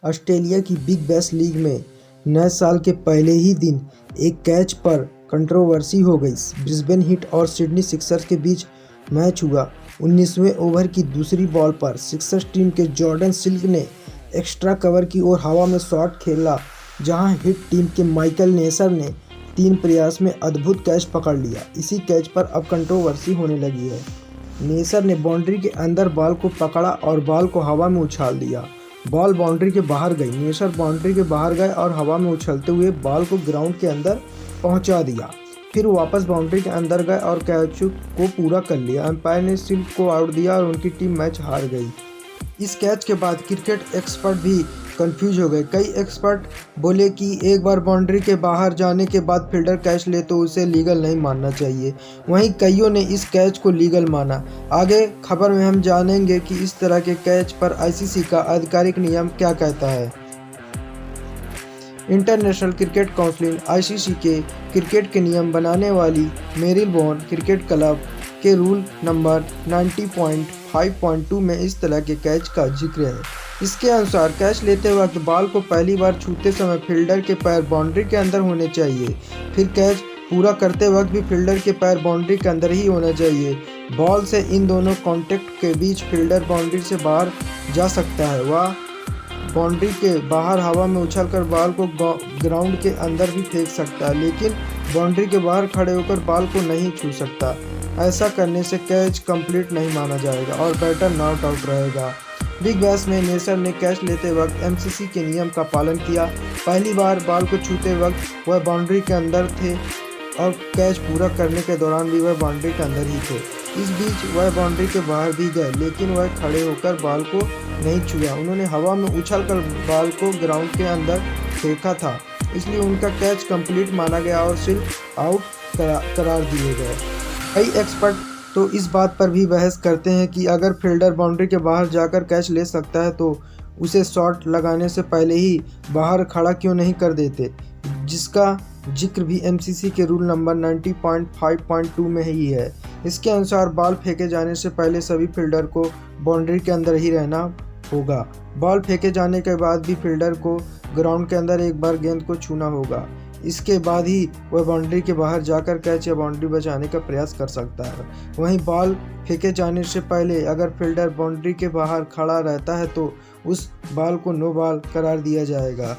Australia की big bash league में नए साल के पहले ही दिन एक कैच पर कंट्रोवर्सी हो गई। ब्रिस्बेन हीट और सिडनी सिक्सर्स के बीच मैच हुआ। 19वें ओवर की दूसरी बॉल पर सिक्सर्स टीम के जॉर्डन सिल्क ने एक्स्ट्रा कवर की ओर हवा में शॉट खेला, जहां हिट टीम के माइकल नेसर ने 3 प्रयास में अद्भुत कैच पकड़ लिया। इसी कैच पर अब कंट्रोवर्सी होने लगी है। नेसर ने बाउंड्री के अंदर बॉल को पकड़ा और बॉल को हवा में उछाल दिया। बॉल बाउंड्री के बाहर गई। नेसर बाउंड्री के बाहर गए और हवा में उछलते हुए बॉल को ग्राउंड के अंदर पहुंचा दिया। फिर वापस बाउंड्री के अंदर गए और कैच को पूरा कर लिया। अंपायर ने सिल्क को आउट दिया और उनकी टीम मैच हार गई। इस कैच के बाद क्रिकेट एक्सपर्ट भी कंफ्यूज हो गए। कई एक्सपर्ट बोले कि एक बार बाउंड्री के बाहर जाने के बाद फील्डर कैच ले तो उसे लीगल नहीं मानना चाहिए। वहीं कईयों ने इस कैच को लीगल माना। आगे खबर में हम जानेंगे कि इस तरह के कैच पर आईसीसी का आधिकारिक नियम क्या कहता है। इंटरनेशनल क्रिकेट काउंसिल आईसीसी के क्रिकेट के नियम बनाने वाली मेरिलबोर्न क्रिकेट क्लब के रूल नंबर 90.5.2 में इस तरह के कैच का जिक्र है। इसके अनुसार कैच लेते वक्त बॉल को पहली बार छूते समय फील्डर के पैर बाउंड्री के अंदर होने चाहिए। फिर कैच पूरा करते वक्त भी फील्डर के पैर बाउंड्री के अंदर ही होना चाहिए। बॉल से इन दोनों कॉन्टैक्ट के बीच फील्डर बाउंड्री से बाहर जा सकता है। वह बाउंड्री के बाहर हवा में उछलकर बॉल को ग्राउंड के अंदर भी फेंक सकता है, लेकिन बाउंड्री के बाहर खड़े होकर बॉल को नहीं छू सकता। ऐसा करने से कैच कंप्लीट नहीं माना जाएगा और बैटर नॉट आउट रहेगा। बिग बैश में नेसर ने कैच लेते वक्त एमसीसी के नियम का पालन किया। पहली बार बॉल को छूते वक्त वह बाउंड्री के अंदर थे और कैच पूरा करने के दौरान भी वह बाउंड्री के अंदर ही थे। इस बीच वह बाउंड्री के बाहर भी गए, लेकिन वह खड़े होकर बॉल को नहीं छुआ। उन्होंने हवा में उछलकर बॉल को ग्राउंड के अंदर फेंका था, इसलिए उनका कैच कंप्लीट माना गया और सिर्फ आउट करार दिए गए। कई एक्सपर्ट तो इस बात पर भी बहस करते हैं कि अगर फील्डर बाउंड्री के बाहर जाकर कैच ले सकता है तो उसे शॉट लगाने से पहले ही बाहर खड़ा क्यों नहीं कर देते, जिसका जिक्र भी एमसीसी के रूल नंबर 90.5.2 में ही है। इसके अनुसार बॉल फेंके जाने से पहले सभी फील्डर को बाउंड्री के अंदर ही रहना होगा। बॉल फेंके जाने के बाद भी फील्डर को ग्राउंड के अंदर एक बार गेंद को छूना होगा। इसके बाद ही वह बाउंड्री के बाहर जाकर कैच या बाउंड्री बचाने का प्रयास कर सकता है। वहीं बॉल फेंके जाने से पहले अगर फील्डर बाउंड्री के बाहर खड़ा रहता है तो उस बॉल को नो बॉल करार दिया जाएगा।